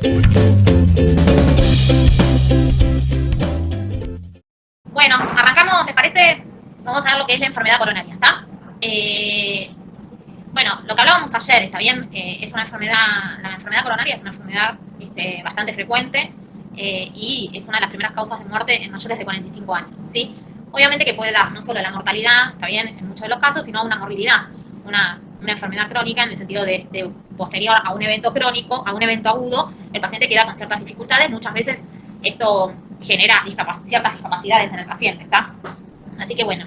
Bueno, arrancamos, ¿les parece? Vamos a ver lo que es la enfermedad coronaria, ¿está? Bueno, lo que hablábamos ayer, ¿está bien? Es una enfermedad, la enfermedad coronaria es una enfermedad bastante frecuente y es una de las primeras causas de muerte en mayores de 45 años, ¿sí? Obviamente que puede dar no solo la mortalidad, ¿está bien? En muchos de los casos, sino una morbilidad, una enfermedad crónica en el sentido de posterior a un evento crónico, a un evento agudo, el paciente queda con ciertas dificultades, muchas veces esto genera ciertas discapacidades en el paciente, ¿está? Así que bueno,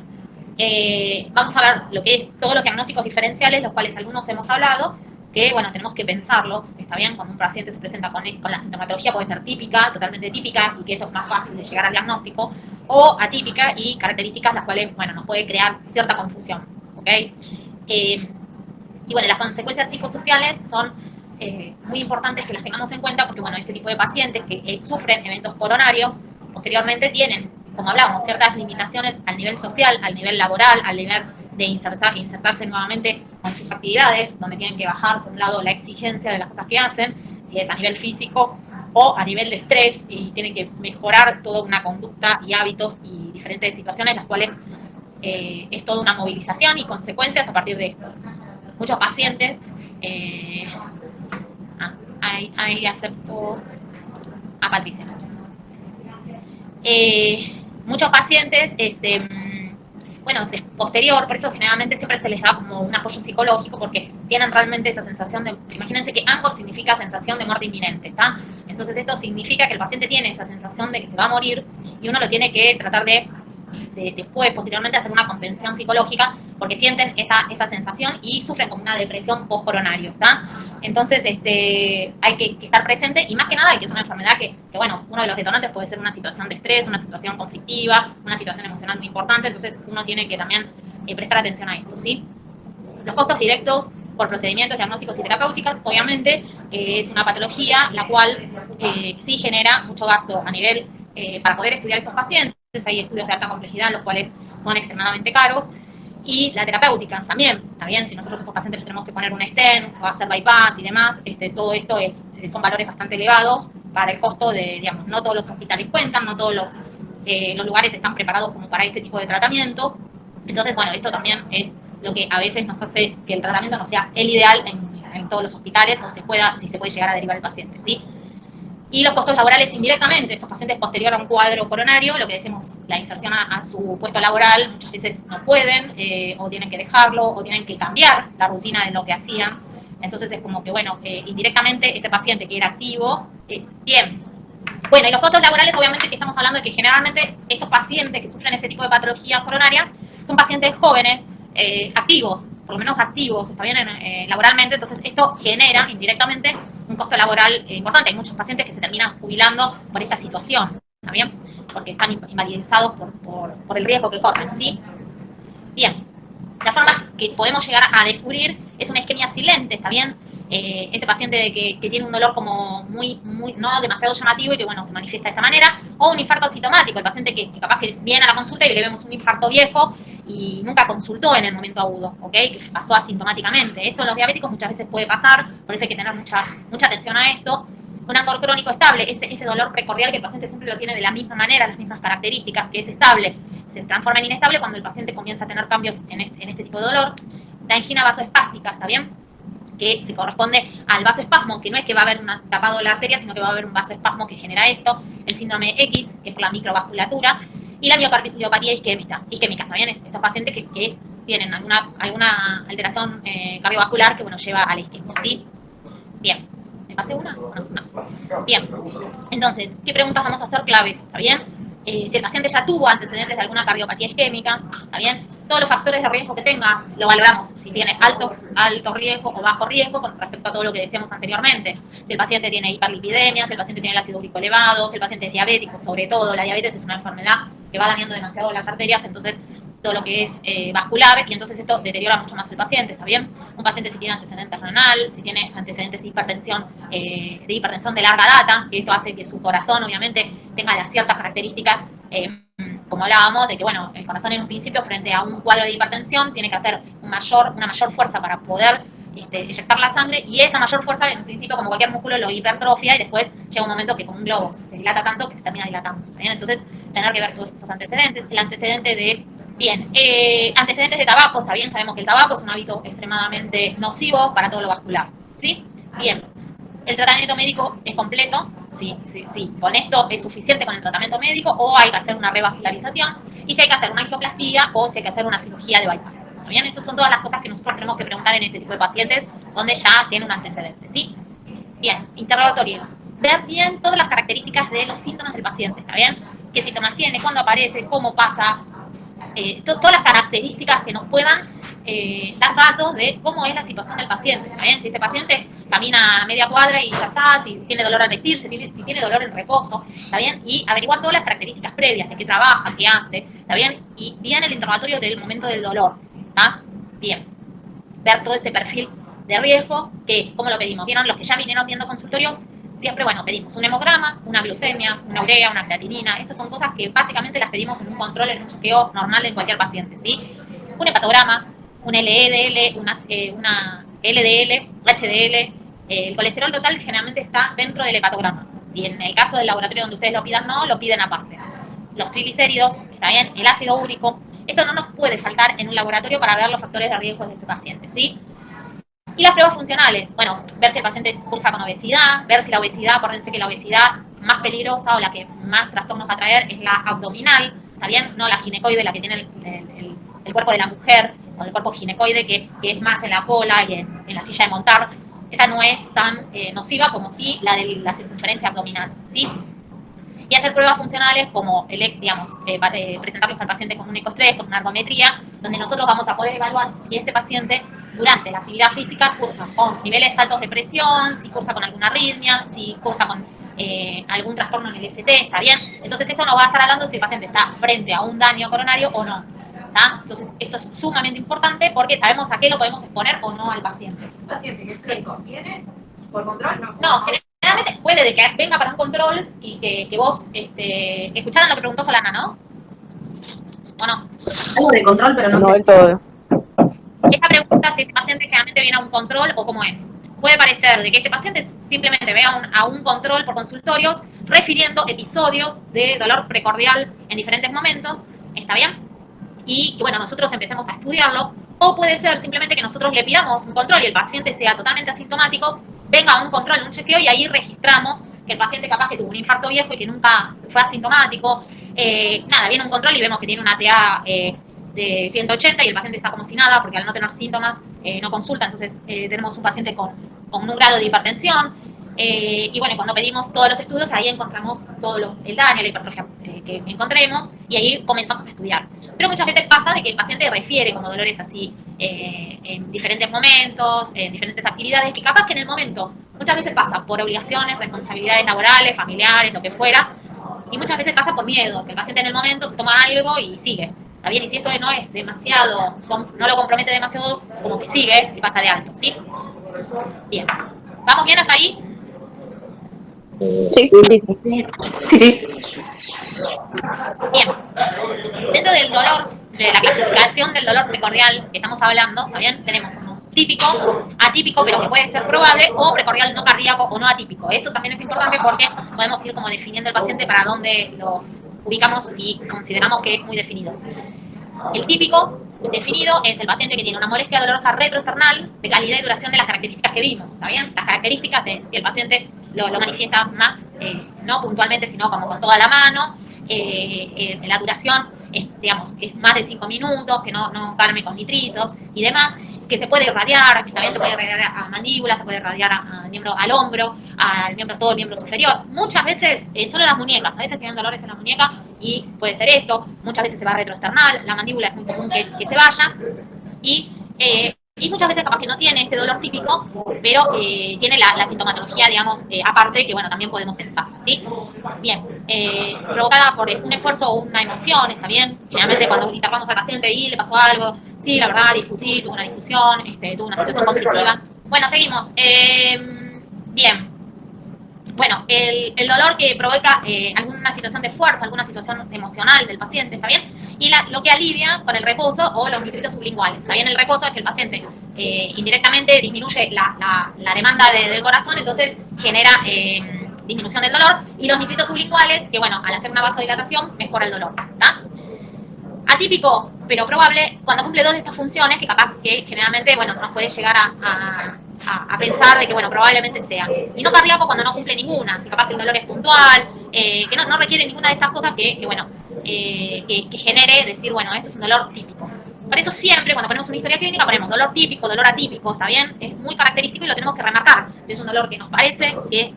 vamos a ver lo que es todos los diagnósticos diferenciales, los cuales algunos hemos hablado, que bueno, tenemos que pensarlos, está bien, cuando un paciente se presenta con la sintomatología puede ser típica, totalmente típica, y que eso es más fácil de llegar al diagnóstico, o atípica y características las cuales, bueno, nos puede crear cierta confusión, ¿ok? Y bueno, las consecuencias psicosociales son muy importantes que las tengamos en cuenta porque, bueno, este tipo de pacientes que sufren eventos coronarios, posteriormente tienen, como hablábamos, ciertas limitaciones al nivel social, al nivel laboral, al nivel de insertarse nuevamente con sus actividades, donde tienen que bajar, por un lado, la exigencia de las cosas que hacen, si es a nivel físico o a nivel de estrés, y tienen que mejorar toda una conducta y hábitos y diferentes situaciones, las cuales es toda una movilización y consecuencias a partir de esto. Muchos pacientes, eh, ahí acepto a Patricia. Muchos pacientes, bueno, posterior, por eso generalmente siempre se les da como un apoyo psicológico, porque tienen realmente esa sensación de, imagínense que ANCOR significa sensación de muerte inminente, ¿está? Entonces esto significa que el paciente tiene esa sensación de que se va a morir y uno lo tiene que tratar de después, posteriormente, hacer una contención psicológica porque sienten esa sensación y sufren como una depresión post-coronario, ¿está? Entonces, hay que estar presente y más que nada, que es una enfermedad que, bueno, uno de los detonantes puede ser una situación de estrés, una situación conflictiva, una situación emocional muy importante, entonces uno tiene que también prestar atención a esto, ¿sí? Los costos directos por procedimientos diagnósticos y terapéuticos, obviamente, es una patología la cual sí genera mucho gasto a nivel para poder estudiar estos pacientes. Hay estudios de alta complejidad, los cuales son extremadamente caros. Y la terapéutica también, si nosotros a estos pacientes les tenemos que poner un stent o hacer bypass y demás, todo esto son valores bastante elevados para el costo de, digamos, no todos los hospitales cuentan, no todos los lugares están preparados como para este tipo de tratamiento. Entonces, bueno, esto también es lo que a veces nos hace que el tratamiento no sea el ideal en todos los hospitales o si se puede llegar a derivar el paciente, ¿sí? Y los costos laborales indirectamente, estos pacientes posterior a un cuadro coronario, lo que decimos, la inserción a su puesto laboral, muchas veces no pueden, o tienen que dejarlo, o tienen que cambiar la rutina de lo que hacían. Entonces es como que, bueno, indirectamente ese paciente que era activo, bien. Bueno, y los costos laborales, obviamente que estamos hablando de que generalmente estos pacientes que sufren este tipo de patologías coronarias son pacientes jóvenes, activos, por lo menos activos, está bien, laboralmente, entonces esto genera indirectamente un costo laboral importante. Hay muchos pacientes que se terminan jubilando por esta situación, ¿está bien? Porque están invalidizados por el riesgo que corren, ¿sí? Bien, la forma que podemos llegar a descubrir es una isquemia silente, ¿está bien? Ese paciente que tiene un dolor como muy, no demasiado llamativo y que, bueno, se manifiesta de esta manera, o un infarto asintomático, el paciente que capaz que viene a la consulta y le vemos un infarto viejo y nunca consultó en el momento agudo, ¿ok? Que pasó asintomáticamente. Esto en los diabéticos muchas veces puede pasar, por eso hay que tener mucha atención a esto. Un ANCOR crónico estable, ese dolor precordial que el paciente siempre lo tiene de la misma manera, las mismas características, que es estable, se transforma en inestable cuando el paciente comienza a tener cambios en este tipo de dolor. La angina vasoespástica, ¿está bien? Que se corresponde al vasoespasmo, que no es que va a haber tapado la arteria, sino que va a haber un vasoespasmo que genera esto, el síndrome X, que es por la microvasculatura, y la miocardiopatía isquémica, ¿está bien? Estos pacientes que tienen alguna alteración cardiovascular que, bueno, lleva a la isquemia, ¿sí? Bien. ¿Me pasé una? No. Bien. Entonces, ¿qué preguntas vamos a hacer claves? ¿Está bien? Si el paciente ya tuvo antecedentes de alguna cardiopatía isquémica, ¿está bien? Todos los factores de riesgo que tenga, lo valoramos. Si tiene alto riesgo o bajo riesgo con respecto a todo lo que decíamos anteriormente. Si el paciente tiene hiperlipidemia, si el paciente tiene el ácido úrico elevado, si el paciente es diabético, sobre todo. La diabetes es una enfermedad que va dañando demasiado las arterias, entonces todo lo que es vascular, y entonces esto deteriora mucho más el paciente, ¿está bien? Un paciente si tiene antecedentes renal, si tiene antecedentes de hipertensión de larga data, que esto hace que su corazón obviamente tenga las ciertas características, como hablábamos, de que, bueno, el corazón en un principio frente a un cuadro de hipertensión tiene que hacer una mayor fuerza para poder eyectar la sangre, y esa mayor fuerza, en principio, como cualquier músculo, lo hipertrofia y después llega un momento que con un globo se dilata tanto que se termina dilatando. ¿Bien? Entonces, tener que ver todos estos antecedentes. El antecedente de, antecedentes de tabaco, está bien, sabemos que el tabaco es un hábito extremadamente nocivo para todo lo vascular, ¿sí? Bien. El tratamiento médico es completo, sí, con esto es suficiente con el tratamiento médico, o hay que hacer una revascularización, y si hay que hacer una angioplastía o si hay que hacer una cirugía de bypass. ¿Bien? Estas son todas las cosas que nosotros tenemos que preguntar en este tipo de pacientes donde ya tiene un antecedente, ¿sí? Bien, interrogatorios. Ver bien todas las características de los síntomas del paciente, ¿está bien? ¿Qué síntomas tiene? ¿Cuándo aparece? ¿Cómo pasa? Todas las características que nos puedan dar datos de cómo es la situación del paciente. ¿Está bien? Si ese paciente camina media cuadra y ya está, si tiene dolor al vestir, si tiene dolor en reposo, ¿está bien? Y averiguar todas las características previas de qué trabaja, qué hace, ¿está bien? Y bien el interrogatorio del momento del dolor, ¿está? Bien. Ver todo este perfil de riesgo, que, ¿cómo lo pedimos? ¿Vieron? Los que ya vinieron viendo consultorios, siempre, bueno, pedimos un hemograma, una glucemia, una urea, una creatinina. Estas son cosas que básicamente las pedimos en un control, en un chequeo normal en cualquier paciente, ¿sí? Un hepatograma, un LDL, una LDL, HDL. El colesterol total generalmente está dentro del hepatograma. Si en el caso del laboratorio donde ustedes lo pidan, no, lo piden aparte. Los triglicéridos, ¿está bien? El ácido úrico. Esto no nos puede faltar en un laboratorio para ver los factores de riesgo de este paciente, ¿sí? Y las pruebas funcionales, bueno, ver si el paciente cursa con obesidad, ver si la obesidad, acuérdense que la obesidad más peligrosa o la que más trastornos va a traer es la abdominal, ¿está bien? No la ginecoide, la que tiene el cuerpo de la mujer, o el cuerpo ginecoide, que es más en la cola y en la silla de montar. Esa no es tan nociva como sí la de la circunferencia abdominal, ¿sí? Y hacer pruebas funcionales como, presentarlos al paciente con un ecoestrés, con una ergometría, donde nosotros vamos a poder evaluar si este paciente durante la actividad física cursa con niveles altos de presión, si cursa con alguna arritmia, si cursa con algún trastorno en el ST, ¿está bien? Entonces esto nos va a estar hablando si el paciente está frente a un daño coronario o no, ¿está? Entonces esto es sumamente importante porque sabemos a qué lo podemos exponer o no al paciente. ¿El paciente que es médico viene por control? No, generalmente puede de que venga para un control y que vos escucharan lo que preguntó Solana, ¿no? ¿O no? Algo de control, pero no No sé. del todo. Esa pregunta, si este paciente generalmente viene a un control o cómo es. Puede parecer de que este paciente simplemente vea a un control por consultorios refiriendo episodios de dolor precordial en diferentes momentos, ¿está bien? Y bueno, nosotros empecemos a estudiarlo. O puede ser simplemente que nosotros le pidamos un control y el paciente sea totalmente asintomático, venga a un control, un chequeo, y ahí registramos que el paciente capaz que tuvo un infarto viejo y que nunca fue asintomático. Nada, viene a un control y vemos que tiene una TA de 180 y el paciente está como si nada, porque al no tener síntomas no consulta, entonces tenemos un paciente con un grado de hipertensión. Y bueno, cuando pedimos todos los estudios, ahí encontramos todo el daño, la hipertrofia que encontremos, y ahí comenzamos a estudiar. Pero muchas veces pasa de que el paciente refiere como dolores así en diferentes momentos, en diferentes actividades, que capaz que en el momento, muchas veces pasa por obligaciones, responsabilidades laborales, familiares, lo que fuera, y muchas veces pasa por miedo, que el paciente en el momento se toma algo y sigue. ¿Está bien? Y si eso no es demasiado, no lo compromete demasiado, como que sigue y pasa de alto, ¿sí? Bien. ¿Vamos bien hasta ahí? Sí. Sí. Bien. Dentro del dolor, de la clasificación del dolor precordial que estamos hablando, ¿está bien? Tenemos como típico, atípico, pero que puede ser probable, o precordial no cardíaco o no atípico. Esto también es importante porque podemos ir como definiendo el paciente para dónde lo ubicamos si consideramos que es muy definido. El típico definido es el paciente que tiene una molestia dolorosa retroesternal de calidad y duración de las características que vimos, ¿está bien? Las características es que el paciente lo manifiesta más, no puntualmente, sino como con toda la mano, la duración es más de 5 minutos, que no carme con nitritos y demás, que se puede irradiar, que también se puede irradiar a mandíbula, se puede irradiar al hombro, todo el miembro superior. Muchas veces, solo las muñecas, a veces tienen dolores en la muñeca y puede ser esto, muchas veces se va retroesternal, la mandíbula es muy común que se vaya, y muchas veces capaz que no tiene este dolor típico, pero tiene la sintomatología, digamos, aparte, que bueno, también podemos pensar, ¿sí? Bien, provocada por un esfuerzo o una emoción, ¿está bien? Generalmente cuando interrogamos al paciente y le pasó algo, sí, la verdad, discutí, tuve una discusión, tuve una situación conflictiva. Bueno, seguimos. Bien. Bueno, el dolor que provoca alguna situación de fuerza, alguna situación emocional del paciente, ¿está bien? Y lo que alivia con el reposo o los nitritos sublinguales. ¿Está bien? El reposo es que el paciente indirectamente disminuye la demanda del corazón, entonces genera disminución del dolor, y los nitritos sublinguales, que bueno, al hacer una vasodilatación mejora el dolor, ¿está? Atípico, pero probable, cuando cumple dos de estas funciones, que capaz que generalmente, bueno, nos puede llegar a pensar de que, bueno, probablemente sea. Y no cardíaco cuando no cumple ninguna, si capaz que el dolor es puntual, que no requiere ninguna de estas cosas que bueno, que genere decir, bueno, esto es un dolor típico. Por eso siempre, cuando ponemos una historia clínica, ponemos dolor típico, dolor atípico, ¿está bien? Es muy característico y lo tenemos que remarcar. Si es un dolor que nos parece que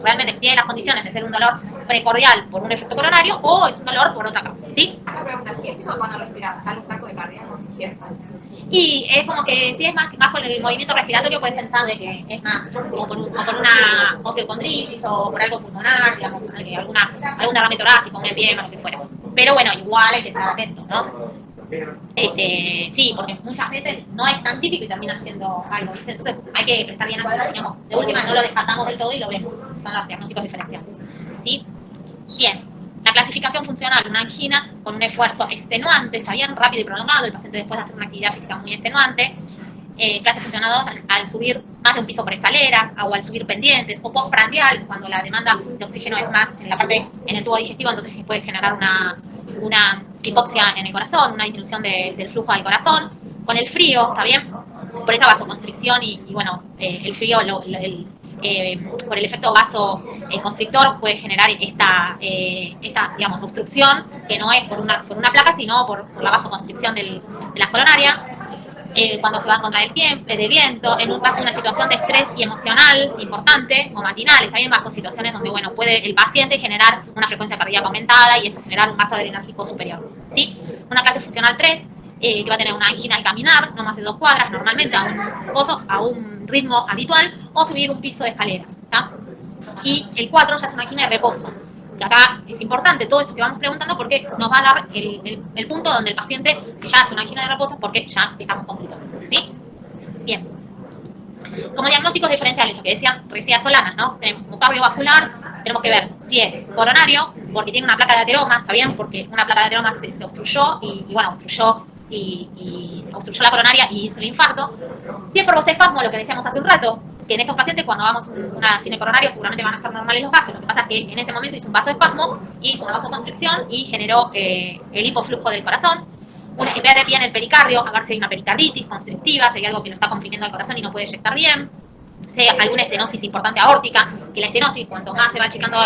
realmente tiene las condiciones de ser un dolor precordial por un efecto coronario, o es un dolor por otra causa, ¿sí? Una pregunta, si es tipo cuando respiras, ya lo saco de cardíaco, si es Y es como que si es más con el movimiento respiratorio, puedes pensar de que es más o por una osteocondritis o por algo pulmonar, digamos, algún derrame torácico, un empiema, lo que fuera. Pero bueno, igual hay que estar atento, ¿no? Sí, porque muchas veces no es tan típico y termina siendo algo, ¿viste? Entonces hay que prestar bien atención, digamos, de última no lo descartamos del todo y lo vemos, son los diagnósticos diferenciales, ¿sí? Bien, la clasificación funcional, una angina con un esfuerzo extenuante, está bien, rápido y prolongado, el paciente después de hacer una actividad física muy extenuante. Clase funcional 2, al subir más de un piso por escaleras, o al subir pendientes, o postprandial, cuando la demanda de oxígeno es más en el tubo digestivo, entonces puede generar una hipoxia en el corazón, una disminución del flujo del corazón. Con el frío, ¿está bien? Por esta vasoconstricción y bueno, el frío, por el efecto vasoconstrictor puede generar esta digamos, obstrucción, que no es por una placa, sino por la vasoconstricción de las coronarias. Cuando se va en contra del viento, bajo una situación de estrés y emocional importante o matinal, está bien, bajo situaciones donde bueno, puede el paciente generar una frecuencia cardíaca aumentada y esto generar un gasto adrenérgico superior, ¿sí? Una clase funcional 3, que va a tener una angina al caminar, no más de 2 cuadras, normalmente a un ritmo habitual, o subir un piso de escaleras, ¿tá? Y el 4 ya es una angina de reposo. Y acá es importante todo esto que vamos preguntando porque nos va a dar el punto donde el paciente, si ya hace una angina de reposo, es porque ya estamos complicados, ¿sí? Bien. Como diagnósticos diferenciales, lo que decía Solana, ¿no? Tenemos un cardiovascular, tenemos que ver si es coronario, porque tiene una placa de ateroma, ¿está bien? Porque una placa de ateroma se obstruyó y bueno, obstruyó la coronaria y hizo el infarto. Si es por vasoespasmo, lo que decíamos hace un rato, que en estos pacientes cuando hagamos una cine coronario seguramente van a estar normales los gases, lo que pasa es que en ese momento hizo un vasoespasmo, hizo una vasoconstricción y generó el hipoflujo del corazón. Una hipertrofia en el pericardio, a ver si hay una pericarditis constrictiva, si hay algo que lo está comprimiendo el corazón y no puede eyectar bien. Si hay alguna estenosis importante aórtica, que la estenosis, cuanto más se va achicando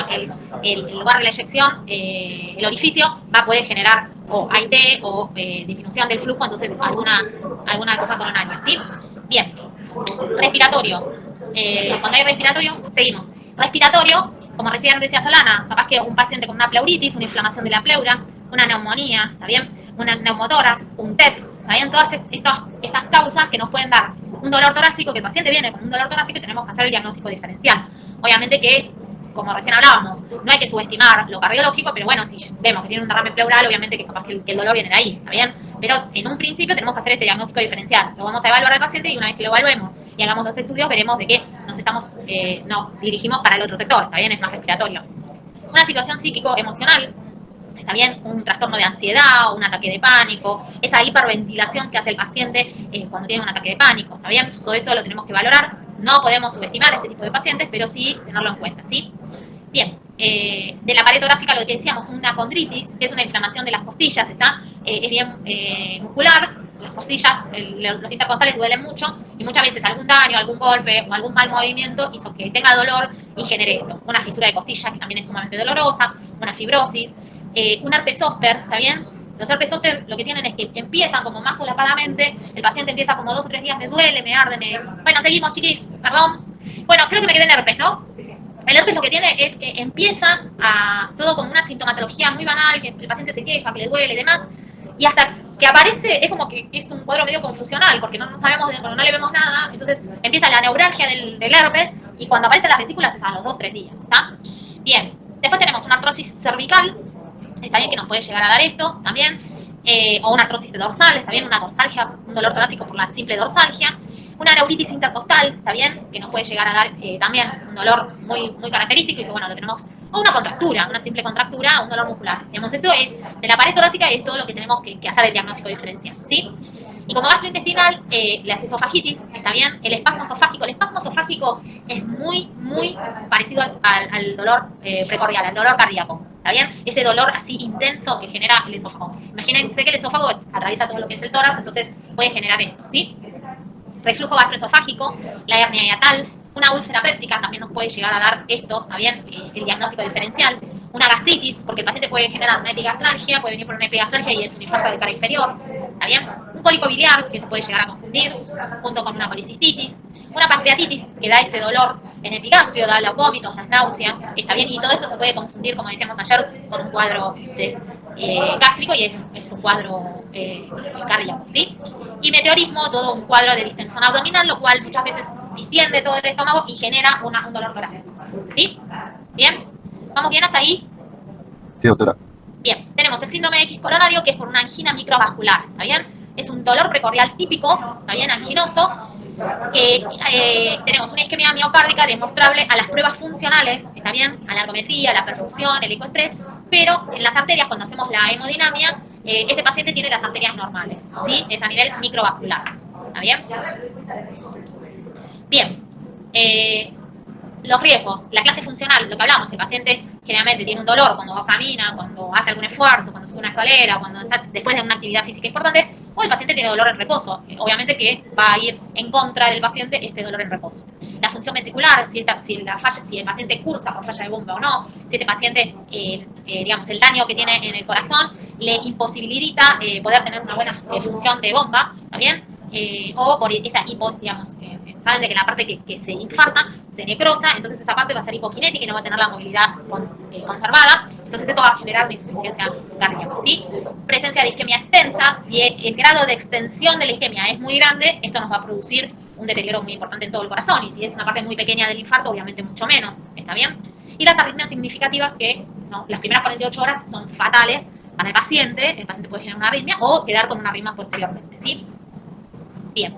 el lugar de la eyección, el orificio, va a poder generar o AIT o disminución del flujo, entonces alguna cosa coronaria, ¿sí? Bien. Respiratorio. Cuando hay respiratorio, seguimos. Respiratorio, como recién decía Solana, capaz que un paciente con una pleuritis, una inflamación de la pleura, una neumonía, ¿está bien? Una neumotórax, un TEP, ¿está bien? Todas estas causas que nos pueden dar un dolor torácico, que el paciente viene con un dolor torácico y tenemos que hacer el diagnóstico diferencial. Obviamente que, como recién hablábamos, no hay que subestimar lo cardiológico, pero bueno, si vemos que tiene un derrame pleural, obviamente que capaz que el dolor viene de ahí, ¿está bien? Pero en un principio tenemos que hacer este diagnóstico diferencial. Lo vamos a evaluar al paciente y una vez que lo evaluemos y hagamos los estudios, veremos de qué nos dirigimos para el otro sector, ¿está bien? Es más respiratorio. Una situación psíquico-emocional, ¿está bien? Un trastorno de ansiedad, un ataque de pánico, esa hiperventilación que hace el paciente cuando tiene un ataque de pánico, ¿está bien? Todo esto lo tenemos que valorar. No podemos subestimar este tipo de pacientes, pero sí tenerlo en cuenta, ¿sí? Bien, de la pared torácica lo que decíamos, una condritis, que es una inflamación de las costillas, ¿está? Es bien muscular, las costillas, los intercostales duelen mucho y muchas veces algún daño, algún golpe o algún mal movimiento hizo que tenga dolor y genere esto. Una fisura de costilla que también es sumamente dolorosa, una fibrosis, un herpes zóster, ¿está bien? Los herpes zóster lo que tienen es que empiezan como más solapadamente, el paciente empieza como 2 o 3 días, me duele, me arde, Bueno, seguimos, chiquis, perdón. Bueno, creo que me quedé en herpes, ¿no? Sí, sí. El herpes lo que tiene es que empieza todo como una sintomatología muy banal, que el paciente se queja, que le duele y demás, y hasta que aparece es como que es un cuadro medio confusional, porque no sabemos, no le vemos nada, entonces empieza la neuralgia del herpes, y cuando aparecen las vesículas es a los 2 o 3 días, ¿está? Bien, después tenemos una artrosis cervical, está bien que nos puede llegar a dar esto también, o una artrosis dorsal, está bien, una dorsalgia, un dolor torácico por la simple dorsalgia, una neuritis intercostal, está bien, que nos puede llegar a dar también un dolor muy, muy característico y que bueno, lo tenemos, o una contractura, una simple contractura, un dolor muscular. Digamos, esto es, de la pared torácica es todo lo que tenemos que hacer el diagnóstico diferencial, ¿sí? Y como gastrointestinal, las esofagitis, ¿está bien? El espasmo esofágico es muy, muy parecido al dolor precordial, al dolor cardíaco, ¿está bien? Ese dolor así intenso que genera el esófago. Imagínense que el esófago atraviesa todo lo que es el tórax, entonces puede generar esto, ¿sí? Reflujo gastroesofágico, la hernia hiatal, una úlcera péptica también nos puede llegar a dar esto, ¿está bien? El diagnóstico diferencial, una gastritis, porque el paciente puede generar una epigastralgia, puede venir por una epigastralgia y es un infarto de cara inferior, ¿está bien? Un cólico biliar, que se puede llegar a confundir, junto con una colicistitis, una pancreatitis, que da ese dolor en epigastrio, da los vómitos, las náuseas, ¿está bien? Y todo esto se puede confundir, como decíamos ayer, con un cuadro gástrico y es un cuadro cardíaco, ¿sí? Y meteorismo, todo un cuadro de distensión abdominal, lo cual muchas veces distiende todo el estómago y genera un dolor torácico, ¿sí? ¿Bien? ¿Vamos bien hasta ahí? Sí, doctora. Bien, tenemos el síndrome X coronario, que es por una angina microvascular, ¿está bien? Es un dolor precordial típico, ¿está bien? Anginoso, que tenemos una isquemia miocárdica demostrable a las pruebas funcionales, ¿está bien? A la ergometría, a la perfusión, el ecoestrés, pero en las arterias, cuando hacemos la hemodinamia, este paciente tiene las arterias normales, ¿sí? Es a nivel microvascular, ¿está bien? Bien, los riesgos, la clase funcional, lo que hablamos, el paciente generalmente tiene un dolor cuando camina, cuando hace algún esfuerzo, cuando sube una escalera, cuando está después de una actividad física importante, o el paciente tiene dolor en reposo. Obviamente que va a ir en contra del paciente este dolor en reposo. La función ventricular, si el paciente cursa con falla de bomba o no, si este paciente, digamos, el daño que tiene en el corazón le imposibilita poder tener una buena función de bomba, ¿está bien? O por esa digamos, saben de que la parte que se infarta se necrosa, entonces esa parte va a ser hipokinética y no va a tener la movilidad conservada, entonces esto va a generar una insuficiencia cardíaca, ¿sí? Presencia de isquemia extensa, si el grado de extensión de la isquemia es muy grande, esto nos va a producir un deterioro muy importante en todo el corazón, y si es una parte muy pequeña del infarto, obviamente mucho menos, ¿está bien? Y las arritmias significativas que, ¿no? Las primeras 48 horas son fatales para el paciente puede generar una arritmia o quedar con una arritmia posteriormente, ¿sí? Bien,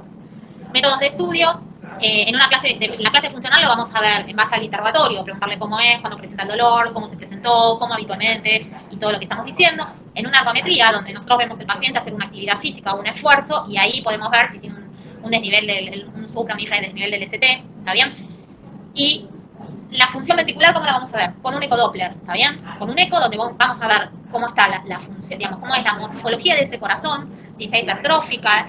métodos de estudio. En la clase funcional lo vamos a ver en base al interrogatorio, preguntarle cómo es, cuándo presenta el dolor, cómo se presentó, cómo habitualmente y todo lo que estamos diciendo. En una ergometría, donde nosotros vemos al paciente hacer una actividad física o un esfuerzo, y ahí podemos ver si tiene un desnivel, un supra, un infra de desnivel del ST, ¿está bien? Y la función ventricular, ¿cómo la vamos a ver? Con un ecodoppler, ¿está bien? Con un eco donde vamos a ver cómo está la función, digamos, cómo es la morfología de ese corazón, si está hipertrófica,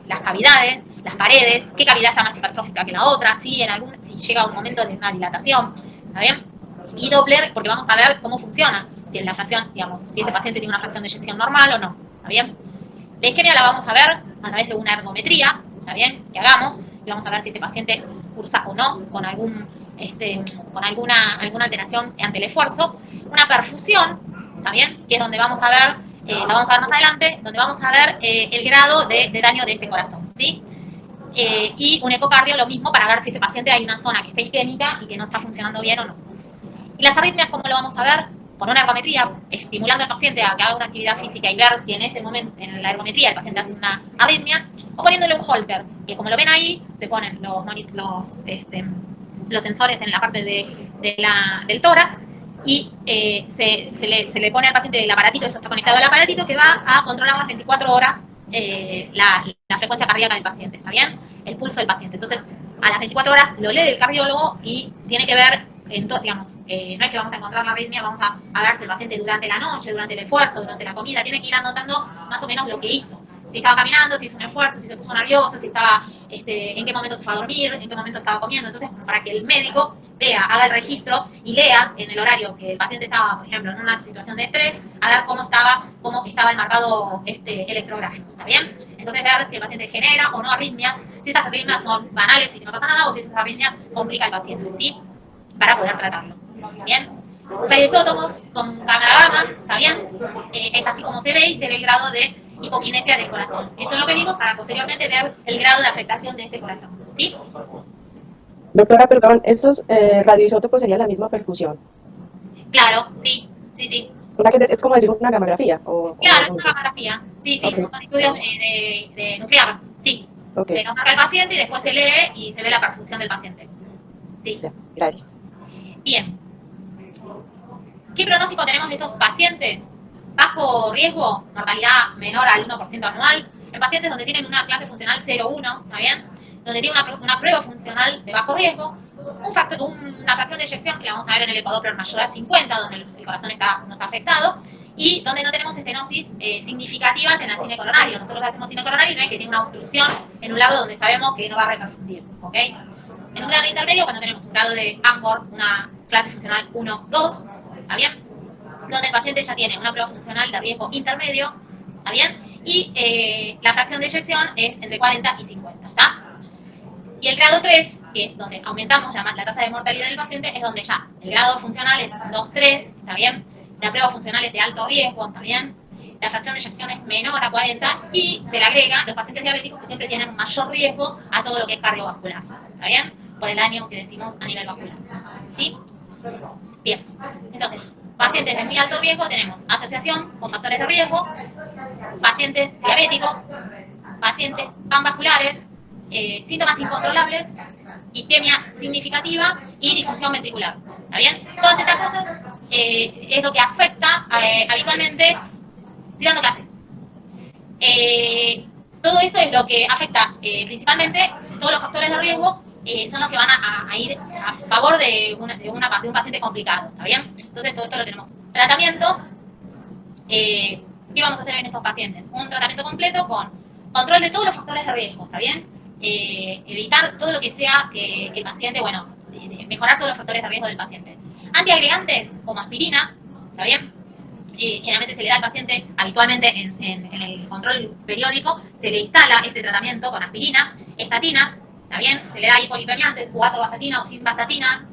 las cavidades, las paredes, qué cavidad está más hipertrófica que la otra, si llega un momento de una dilatación, ¿está bien? Y Doppler, porque vamos a ver cómo funciona, si en la fracción, digamos, si ese paciente tiene una fracción de eyección normal o no, ¿está bien? La isquemia la vamos a ver a través de una ergometría, ¿está bien? Que hagamos, y vamos a ver si este paciente cursa o no con alguna alteración ante el esfuerzo. Una perfusión, ¿está bien? Que es donde vamos a ver, la vamos a ver más adelante, donde vamos a ver el grado de daño de este corazón, ¿sí? Y un ecocardio, lo mismo, para ver si este paciente hay una zona que está isquémica y que no está funcionando bien o no. Y las arritmias, ¿cómo lo vamos a ver? Con una ergometría, estimulando al paciente a que haga una actividad física y ver si en este momento, en la ergometría, el paciente hace una arritmia, o poniéndole un holter, que como lo ven ahí, se ponen los sensores en la parte del tórax, y se le pone al paciente el aparatito, eso está conectado al aparatito, que va a controlar las 24 horas la frecuencia cardíaca del paciente, ¿está bien? El pulso del paciente. Entonces, a las 24 horas lo lee el cardiólogo y tiene que ver, digamos, no es que vamos a encontrar la arritmia, vamos a ver si el paciente durante la noche, durante el esfuerzo, durante la comida, tiene que ir anotando más o menos lo que hizo. Si estaba caminando, si hizo un esfuerzo, si se puso nervioso, si estaba, en qué momento se fue a dormir, en qué momento estaba comiendo. Entonces, para que el médico vea, haga el registro y lea en el horario que el paciente estaba, por ejemplo, en una situación de estrés, a ver cómo estaba el marcado electrográfico, ¿está bien? Entonces, ver si el paciente genera o no arritmias, si esas arritmias son banales y que no pasa nada, o si esas arritmias complican al paciente, ¿sí? Para poder tratarlo, ¿bien? Radioisótopos con cámara gamma, ¿está bien? Es así como se ve y se ve el grado de hipoquinesia del corazón. Esto es lo que digo para posteriormente ver el grado de afectación de este corazón, ¿sí? Doctora, perdón, ¿estos radioisótopos serían la misma perfusión? Claro, sí, sí, sí. O sea que es como decir una gamografía. Claro, es una gamografía. Sí, sí, okay. Son estudios de nuclear, sí. Okay. Se nos marca el paciente y después se lee y se ve la perfusión del paciente. Sí. Ya, gracias. Bien. ¿Qué pronóstico tenemos de estos pacientes? Bajo riesgo, mortalidad menor al 1% anual. En pacientes donde tienen una clase funcional 0,1, ¿está bien? Donde tienen una prueba funcional de bajo riesgo, una fracción de eyección que la vamos a ver en el ecodoppler mayor a 50, donde el corazón no está afectado, y donde no tenemos estenosis significativas en la cine coronaria. Nosotros hacemos cine coronario y no es que tiene una obstrucción en un lado donde sabemos que no va a repercutir, ¿ok? En un grado intermedio, cuando tenemos un grado de ANGOR, una clase funcional 1, 2, ¿está bien? Donde el paciente ya tiene una prueba funcional de riesgo intermedio, ¿está bien? Y la fracción de eyección es entre 40 y 50, ¿está? Y el grado 3, que es donde aumentamos la tasa de mortalidad del paciente, es donde ya el grado funcional es 2, 3, ¿está bien? La prueba funcional es de alto riesgo, ¿está bien? La fracción de eyección es menor a 40 y se le agrega los pacientes diabéticos que siempre tienen un mayor riesgo a todo lo que es cardiovascular, ¿está bien? Por el daño que decimos a nivel vascular, ¿sí? Bien, entonces, pacientes de muy alto riesgo tenemos asociación con factores de riesgo, pacientes diabéticos, pacientes panvasculares, síntomas incontrolables, isquemia significativa y disfunción ventricular. ¿Está bien? Todas estas cosas es lo que afecta habitualmente, estoy dando clase. Todo esto es lo que afecta principalmente todos los factores de riesgo. Son los que van a ir a favor de un paciente complicado, ¿está bien? Entonces todo esto lo tenemos. Tratamiento, ¿qué vamos a hacer en estos pacientes? Un tratamiento completo con control de todos los factores de riesgo, ¿está bien? Evitar todo lo que sea que el paciente, bueno, mejorar todos los factores de riesgo del paciente. Antiagregantes como aspirina, ¿está bien? Generalmente se le da al paciente, habitualmente en el control periódico, se le instala este tratamiento con aspirina, estatinas, ¿está bien? Se le da hipolipemiantes, o atorvastatina o simvastatina,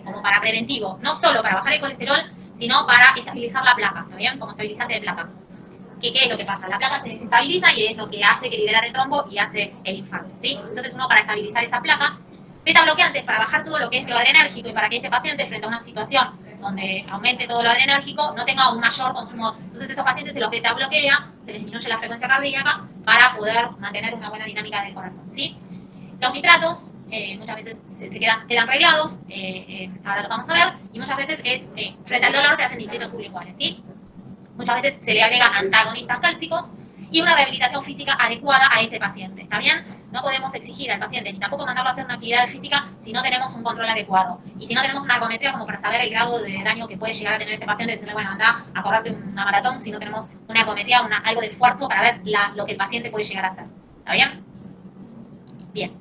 como para preventivo, no solo para bajar el colesterol, sino para estabilizar la placa, ¿está bien? Como estabilizante de placa. ¿Qué es lo que pasa? La placa se desestabiliza y es lo que hace que liberar el trombo y hace el infarto, ¿sí? Entonces uno para estabilizar esa placa, beta bloqueantes para bajar todo lo que es lo adrenérgico y para que este paciente frente a una situación donde aumente todo lo adrenérgico no tenga un mayor consumo. Entonces estos pacientes se los beta bloquea, se les disminuye la frecuencia cardíaca para poder mantener una buena dinámica del corazón, ¿sí? Los nitratos muchas veces se quedan reglados, ahora lo vamos a ver, y muchas veces frente al dolor se hacen nitritos sublinguales, ¿sí? Muchas veces se le agrega antagonistas cálcicos y una rehabilitación física adecuada a este paciente, ¿está bien? No podemos exigir al paciente ni tampoco mandarlo a hacer una actividad física si no tenemos un control adecuado. Y si no tenemos una ergometría como para saber el grado de daño que puede llegar a tener este paciente, decirle, bueno, anda a correrte una maratón, si no tenemos una ergometría, algo de esfuerzo para ver lo que el paciente puede llegar a hacer, ¿está bien? Bien.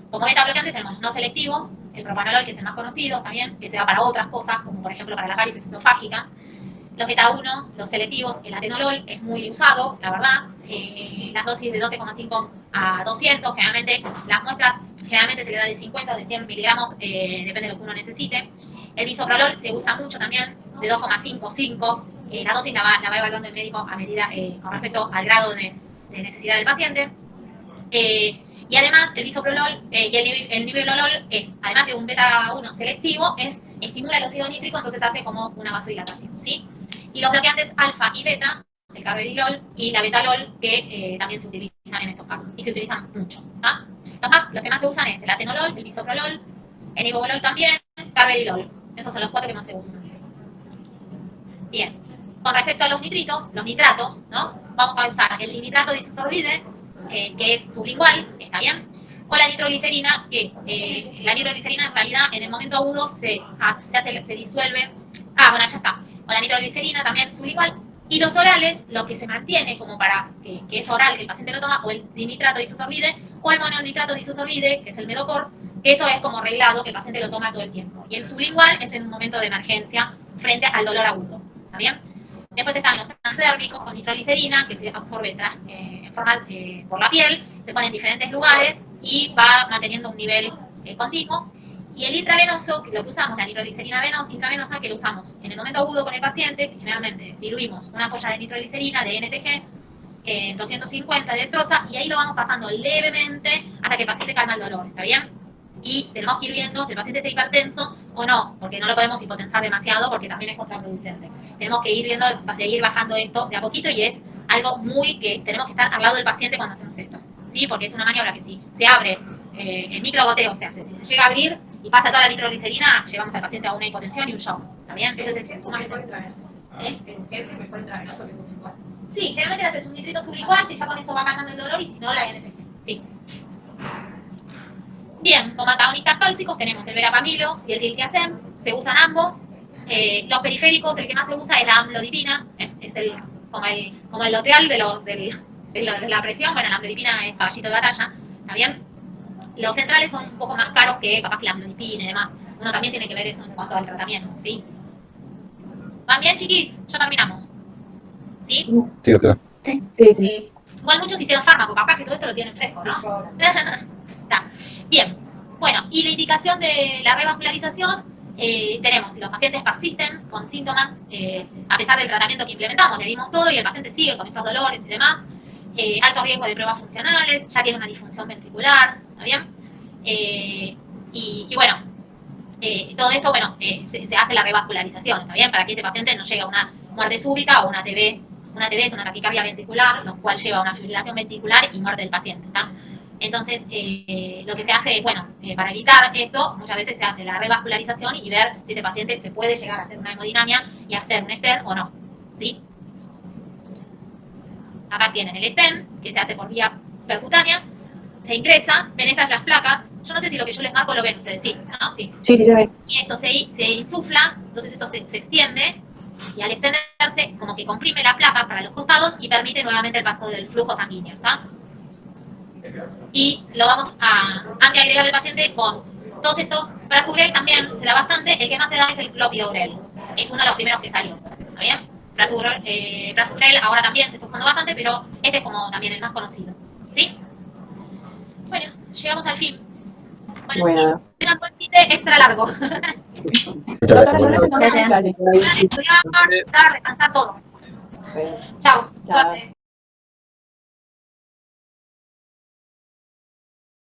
Como beta bloqueantes tenemos los no selectivos, el propanolol, que es el más conocido, también, que se da para otras cosas, como por ejemplo para las varices esofágicas. Los beta 1, los selectivos, el atenolol es muy usado, la verdad. Las dosis de 12,5 a 200, generalmente las muestras generalmente se le da de 50 o de 100 miligramos, depende de lo que uno necesite. El bisoprolol se usa mucho también, de 2,5 5. La dosis la va evaluando el médico a medida con respecto al grado de necesidad del paciente. Y además, el bisoprolol y el niveolol es, además de un beta 1 selectivo, estimula el óxido nítrico, entonces hace como una vasodilatación, ¿sí? Y los bloqueantes alfa y beta, el carvedilol y la betalol, que también se utilizan en estos casos, y se utilizan mucho, ¿tá? Los que más se usan es el atenolol, el bisoprolol, el niveolol también, carvedilol. Esos son los 4 que más se usan. Bien. Con respecto a los nitratos, ¿no? Vamos a usar el dinitrato de isosorbide, que es sublingual, está bien, o la nitroglicerina, que la nitroglicerina en realidad en el momento agudo se disuelve. Bueno, ya está. O la nitroglicerina también sublingual. Y los orales, lo que se mantiene como para que es oral, que el paciente lo toma, o el dinitrato de isosorbide, o el mononitrato de isosorbide, que es el Medocor, que eso es como arreglado, que el paciente lo toma todo el tiempo. Y el sublingual es en un momento de emergencia frente al dolor agudo, ¿está bien? Después están los transdérmicos con nitroglicerina, que se absorbe por la piel, se pone en diferentes lugares y va manteniendo un nivel continuo. Y el intravenoso, que lo que usamos, la nitroglicerina intravenosa, que lo usamos en el momento agudo con el paciente, que generalmente diluimos una ampolla de nitroglicerina de NTG, 250 de destroza, y ahí lo vamos pasando levemente hasta que el paciente calma el dolor, ¿está bien? Y tenemos que ir viendo si el paciente está hipertenso o no, porque no lo podemos hipotensar demasiado porque también es contraproducente. Tenemos que ir viendo, de ir bajando esto de a poquito, y es algo muy que tenemos que estar al lado del paciente cuando hacemos esto, ¿sí? Porque es una maniobra que si se abre el microgoteo, se hace, si se llega a abrir y pasa toda la nitroglicerina, llevamos al paciente a una hipotensión y un shock, ¿está bien? Entonces es sumamente... En urgencia mejor intravenoso que sublingual. Sí, generalmente le haces un nitrito sublingual, si ya con eso va ganando el dolor, y si no, la NPG. Sí. Bien, como antagonistas tóxicos tenemos el verapamilo y el diltiazem, se usan ambos. Los periféricos, el que más se usa es la amlodipina, es como el loteal de la presión. Bueno, la amlodipina es caballito de batalla, ¿está bien? Los centrales son un poco más caros que capaz que la amlodipina y demás. Uno también tiene que ver eso en cuanto al tratamiento, ¿sí? ¿Van bien, chiquis? Ya terminamos. ¿Sí? Sí, doctora. Sí. Sí. Igual muchos hicieron fármaco, capaz que todo esto lo tienen fresco, ¿no? Está. Bien. Bueno, y la indicación de la revascularización, tenemos, si los pacientes persisten con síntomas, a pesar del tratamiento que implementamos, le dimos todo y el paciente sigue con estos dolores y demás, alto riesgo de pruebas funcionales, ya tiene una disfunción ventricular, ¿está bien? Y bueno, todo esto, bueno, se hace la revascularización, ¿está bien? Para que este paciente no llegue a una muerte súbita o una TB. Una TB es una taquicardia ventricular, lo cual lleva a una fibrilación ventricular y muerte del paciente, ¿está? Entonces, lo que se hace es, bueno, para evitar esto, muchas veces se hace la revascularización y ver si este paciente se puede llegar a hacer una hemodinamia y hacer un stent o no, ¿sí? Acá tienen el stent, que se hace por vía percutánea, se ingresa, ven estas las placas, yo no sé si lo que yo les marco lo ven ustedes, ¿sí? ¿No? Sí. Sí, se ve. Y esto se insufla, entonces esto se extiende, y al extenderse, como que comprime la placa para los costados y permite nuevamente el paso del flujo sanguíneo, ¿está? Y lo vamos a antiagregar al paciente con todos estos. Prasugrel también se da bastante, el que más se da es el clopidogrel, es uno de los primeros que salió, ¿está bien? Prasugrel ahora también se está usando bastante, pero este es como también el más conocido, ¿sí? Bueno, llegamos al fin. Bueno. Tengan buen fin de extra largo. Muchas gracias. Doctora, no nos encontramos en Gracias. clase. Estudiar, descansar todo. Bueno, Chao. chao. Suerte.